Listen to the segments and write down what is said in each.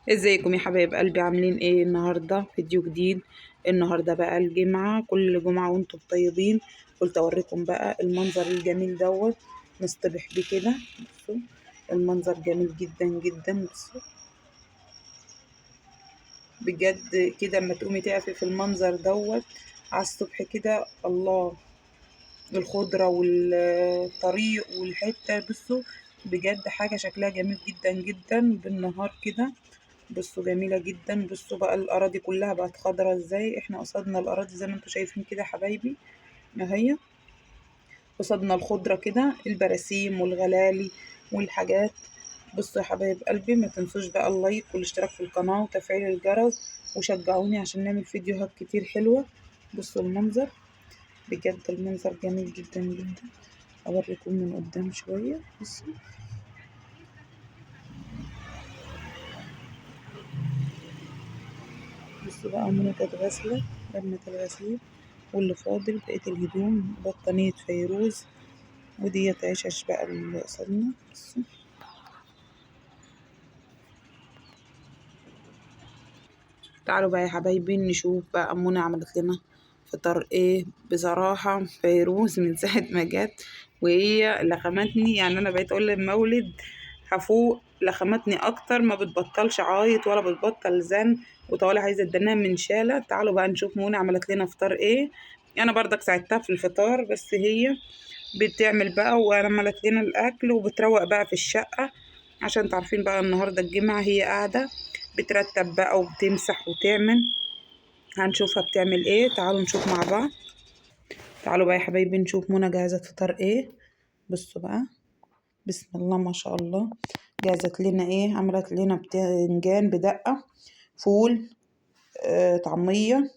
ازيكم يا حبايب قلبي؟ عاملين ايه؟ النهارده فيديو جديد. النهارده بقى الجمعة، كل جمعة وانتم طيبين. قلت اوريكم بقى المنظر الجميل دوت نصطبح بيه كده. بصوا المنظر جميل جدا جدا. بصوا بجد كده اما تقومي تقفي في المنظر دوت على الصبح كده، الله، الخضرة والطريق والحتة. بصوا بجد حاجة شكلها جميل جدا جدا بالنهار كده. بصوا جميلة جدا. بصوا بقى الأراضي كلها بقت خضرة ازاي. احنا قصدنا الأراضي زي ما انتوا شايفين كده حبايبي، اهي قصدنا الخضرة كده، البراسيم والغلالي والحاجات. بصوا يا حبايب قلبي، ما تنسوش بقى اللايك والاشتراك في القناة وتفعيل الجرس، وشجعوني عشان نعمل فيديوهات كتير حلوة. بصوا المنظر، بجد المنظر جميل جدا جدا. اوريكم من قدام شوية. بصوا بصوا بقى منى كانت غاسلة لما الغسيل، واللي فاضل بقية الهدوم بطانية فيروز، وديت عشش بقى اللي قصدنا. بصوا تعالوا بقى يا حبايبي نشوف بقى منى عملت لنا فطار ايه. بصراحة فيروز من ساعة ما جت وهي لخمتني، يعني انا بقيت اقول للمولد هفوق لخمتني اكتر، ما بتبطلش عايط ولا بتبطل زن وطوالي عايزة ادناها من شالة. تعالوا بقى نشوف منى عملت لنا فطار ايه. انا برضك ساعدتها في الفطار، بس هي بتعمل بقى وعملت لنا الاكل وبتروق بقى في الشقة، عشان تعرفين بقى النهاردة الجمعة هي قاعدة بترتب بقى وبتمسح وتعمل. هنشوفها بتعمل ايه، تعالوا نشوف مع بعض. تعالوا بقى يا حبايبي نشوف منى جهزت فطار ايه. بصوا بقى، بسم الله ما شاء الله. جهزت لنا ايه؟ عملت لنا بتنجان بدقة، فول، طعمية،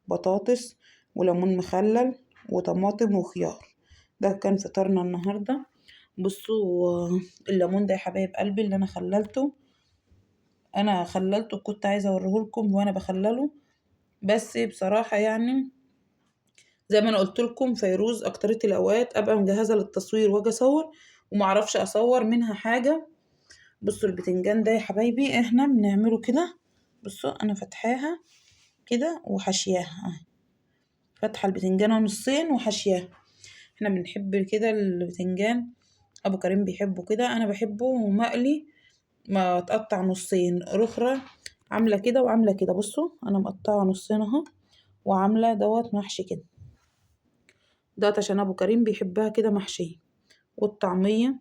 بطاطس، وليمون مخلل، وطماطم وخيار. ده كان فطارنا النهاردة. بصوا الليمون ده يا حبايب قلبي اللي انا خللته، كنت عايزة اوريهولكم وانا بخلله، بس بصراحة يعني زي ما انا قلت لكم فيروز اكترية الاوقات ابقى مجهزة للتصوير واجي اصور ومعرفش اصور منها حاجة. بصوا البتنجان ده يا حبايبي احنا بنعمله كده. بصوا انا فتحاها كده وحشياها، فاتحة البتنجانة نصين وحشياها. احنا بنحب كده البتنجان، ابو كريم بيحبه كده، انا بحبه مقلي، ما تقطع نصين رخرة، عاملة كده وعاملة كده. بصوا انا مقطعة نصين اهو، وعاملة دوت محشي كده، دوت عشان ابو كريم بيحبها كده محشية. والطعمية،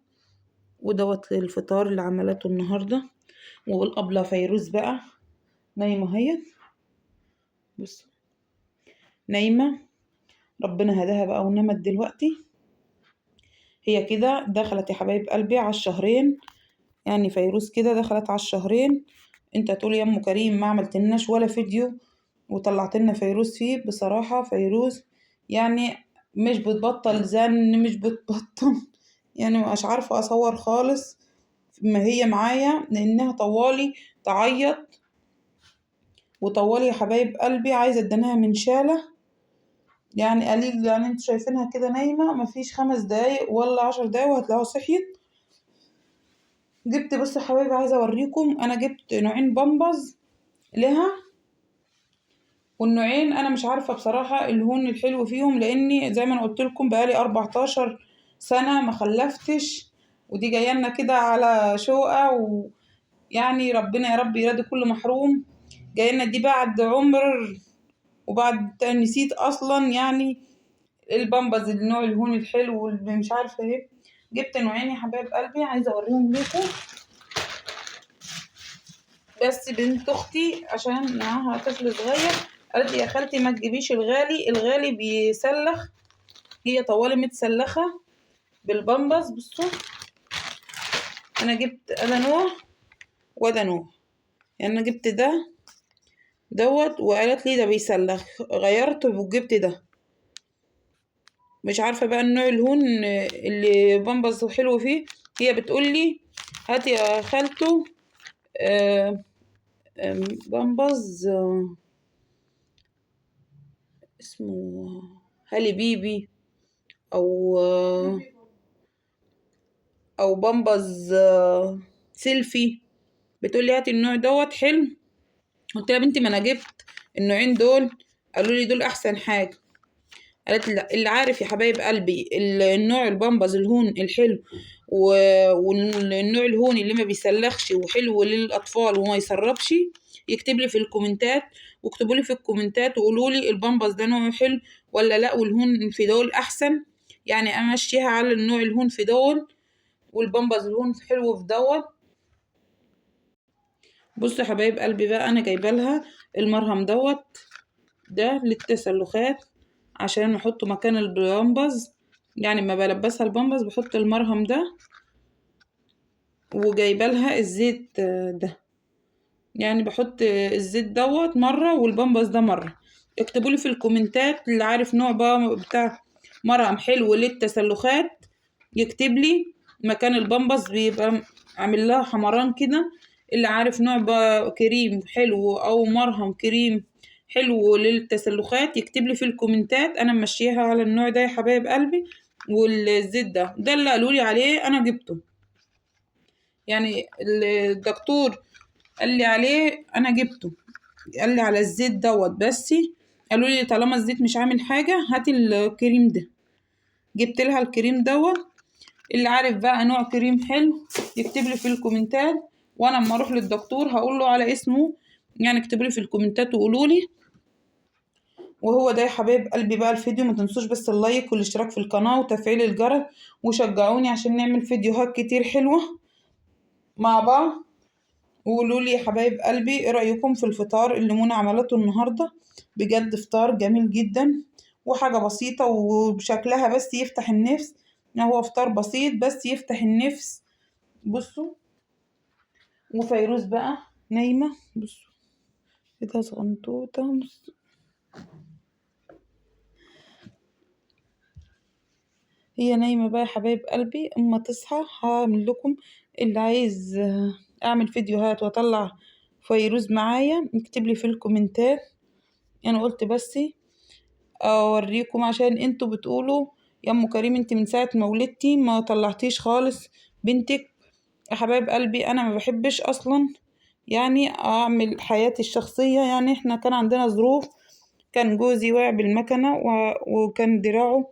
ودوت الفطار اللي عملته النهاردة. والأبلة فيروز بقى نايمة اهي. بصوا نايمة، ربنا هداها بقى ونامت دلوقتي. هي كده دخلت يا حبايب قلبي على الشهرين، يعني فيروز كده دخلت على الشهرين. انت هتقول يا ام كريم ما عملتلناش ولا فيديو وطلعت لنا فيروز فيه. بصراحة فيروز يعني مش بتبطل زن، مش بتبطل يعني مش عارفة اصور خالص ما هي معايا، لانها طوالي تعيط وطوالي يا حبايب قلبي عايزة ادانها من شالة. يعني قليل، يعني انتوا شايفينها كده نايمة مفيش 5 دقايق ولا 10 دقايق وهتلاقوها صحيت. جبت، بص يا حبايبي عايزة اوريكم، انا جبت نوعين بامبز لها، والنوعين انا مش عارفة بصراحة الهون الحلو فيهم، لاني زي ما انا قلت لكم بقالي 14 سنة ما خلفتش، ودي جايه لنا كده على شوقة، ويعني ربنا يا رب يرضي كل محروم. جايه لنا دي بعد عمر، وبعد نسيت اصلا يعني البامبز النوع الهون الحلو واللي مش عارفة ايه. جبت نوعين يا حبايب قلبي عايزة اوريهم لكم، بس بنت اختي عشان معاها طفل صغير قالت لي يا خالتي ما تجيبيش الغالي، الغالي بيسلخ. هي طوالي متسلخة بالبامبز. بصوا انا جبت انا نوع وده نوع، يعني انا جبت دوت وقالت لي ده بيسلخ، غيرت وجبت ده. مش عارفة بقى النوع الهون اللي بامبز حلو فيه. هي بتقول لي هاتي يا خالته بامبز اسمه هالي بيبي، او او بامبز سيلفي. بتقولي هاتي النوع دوت حلو. قلت لها بنتي ما انا جبت النوعين دول، قالوا لي دول احسن حاجه. قالت لي لا، اللي عارف يا حبايب قلبي النوع البامبز الهون الحلو والنوع الهون اللي ما بيسلخش وحلو للاطفال وما يسربش يكتب لي في الكومنتات، واكتبوا لي في الكومنتات وقولوا لي البامبز ده نوعه حلو ولا لا، والهون في دول احسن. يعني امشيها على النوع الهون في دول والبامبز الهون حلو في دول. بصوا يا حبايب قلبي بقى، انا جايبه لها المرهم دوت ده للتسلخات عشان احطه مكان البامبز، يعني ما بلبسها البامبز بحط المرهم ده. وجايبه لها الزيت ده، يعني بحط الزيت دوت مره والبامبز ده مره. اكتبوا لي في الكومنتات اللي عارف نوع بقى بتاع مرهم حلو للتسلخات يكتب لي مكان البامبز بيبقى عامل لها حمران كده. اللي عارف نوع بقى كريم حلو او مرهم كريم حلو للتسلخات يكتب لي في الكومنتات. انا ماشيها على النوع ده يا حبايب قلبي، والزيت ده اللي قالوا لي عليه انا جبته، يعني الدكتور قال لي عليه انا جبته، قال لي على الزيت دوت بس. قالوا لي طالما الزيت مش عامل حاجه هاتي الكريم ده، جبت لها الكريم دوت. اللي عارف بقى نوع كريم حلو يكتب لي في الكومنتات، وانا اما اروح للدكتور هقول له على اسمه، يعني اكتبوا لي في الكومنتات وقولوا لي. وهو ده يا حبايب قلبي بقى الفيديو، ما تنسوش بس اللايك والاشتراك في القناة وتفعيل الجرس، وشجعوني عشان نعمل فيديوهات كتير حلوة مع بعض. وقولوا لي يا حبايب قلبي ايه رأيكم في الفطار اللي منى عملته النهاردة. بجد فطار جميل جدا وحاجة بسيطة وبشكلها بس يفتح النفس، يعني هو فطار بسيط بس يفتح النفس. بصوا، وفيروز بقى نايمة، بصوا كده صغنطوطة، هي نايمة بقى يا حبايب قلبي. اما تصحى هعمل لكم اللي عايز اعمل فيديوهات واطلع فيروز معايا يكتب لي في الكومنتات. انا قلت بس اوريكم عشان انتوا بتقولوا يا ام كريم انت من ساعة ما ولدتي ما طلعتيش خالص بنتك. يا حبايب قلبي انا ما بحبش اصلا يعني اعمل حياتي الشخصية، يعني احنا كان عندنا ظروف، كان جوزي واقع بالمكنة وكان دراعه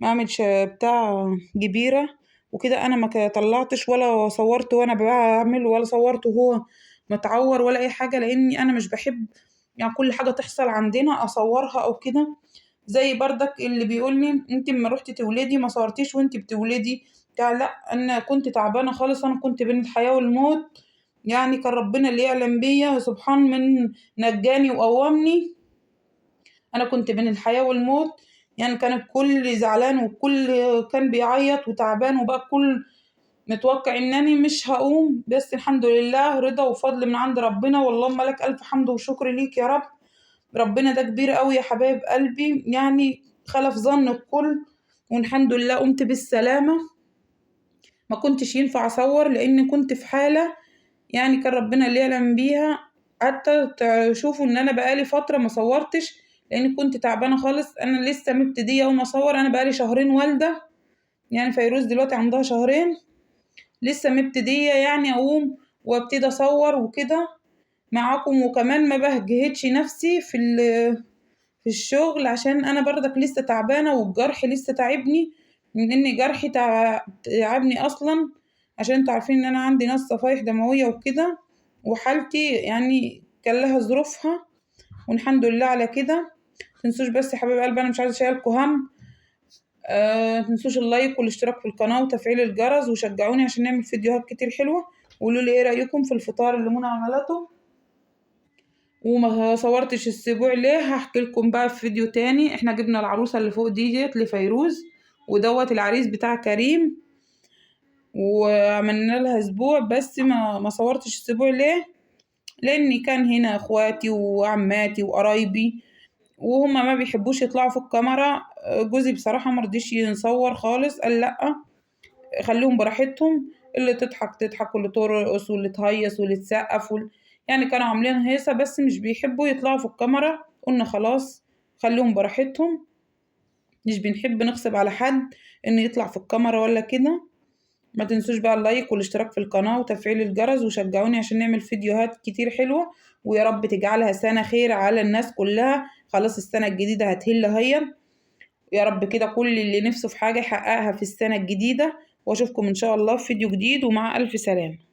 اعمل بتاع جبيرة وكده. انا ما طلعتش ولا صورت وانا بعمل ولا صورت وهو متعور ولا اي حاجة، لاني انا مش بحب يعني كل حاجة تحصل عندنا اصورها او كده. زي بردك اللي بيقولني انت اما روحتي تولدي ما صورتيش وانت بتولدي بتاع، لا انا كنت تعبانة خالص، انا كنت بين الحياة والموت، يعني كان ربنا اللي يعلم بيا سبحان من نجاني وقومني. انا كنت بين الحياة والموت، يعني كان الكل زعلان والكل كان بيعيط وتعبان وبقى الكل متوقع انني مش هقوم، بس الحمد لله رضا وفضل من عند ربنا، واللهم لك الف حمد وشكر ليك يا رب. ربنا ده كبير قوي يا حبايب قلبي، يعني خلف ظن الكل، والحمد لله قمت بالسلامة. ما كنتش ينفع اصور لان كنت في حالة يعني كان ربنا اللي يعلم بيها. حتى تشوفوا ان انا بقالي فترة ما صورتش لاني كنت تعبانة خالص. انا لسه مبتدية اول ما اصور، انا بقالي شهرين والدة، يعني فيروز دلوقتي عندها شهرين، لسه مبتدية يعني اقوم وابتدي اصور وكده معاكم. وكمان ما بهجهدش نفسي في الشغل عشان انا برضك لسه تعبانة والجرح لسه تعبني، من ان جرحي تعبني اصلا، عشان انتوا عارفين ان انا عندي ناس صفايح دموية وكده، وحالتي يعني كان لها ظروفها، والحمد لله على كده. متنسوش بس يا حبايب قلبي انا مش عايزة اشيلكوا هم، متنسوش اللايك والاشتراك في القناة وتفعيل الجرس، وشجعوني عشان نعمل فيديوهات كتير حلوة. وقولوا لي ايه رأيكم في الفطار اللي منى عملته. وما صورتش السبوع ليه هحكي لكم بقى في فيديو تاني. احنا جبنا العروسة اللي فوق ديت لفيروز، ودوت العريس بتاع كريم، وعملنا لها اسبوع بس ما صورتش السبوع ليه، لاني كان هنا اخواتي وعماتي وقرايبي وهما ما بيحبوش يطلعوا في الكاميرا. جوزي بصراحة مرضيش يصور خالص، قال لأ خليهم براحتهم، اللي تضحك تضحك واللي ترقص واللي تهيص واللي تسقف يعني كانوا عاملين هيصة بس مش بيحبوا يطلعوا في الكاميرا. قلنا خلاص خليهم براحتهم، مش بنحب نغصب على حد انه يطلع في الكاميرا ولا كده. ما تنسوش بقى اللايك والاشتراك في القناة وتفعيل الجرس، وشجعوني عشان نعمل فيديوهات كتير حلوة، ويا رب تجعلها سنة خير على الناس كلها. خلاص السنة الجديدة هتهل هيا، يا رب كده كل اللي نفسه في حاجة يحققها في السنة الجديدة. واشوفكم ان شاء الله في فيديو جديد، ومع الف سلامة.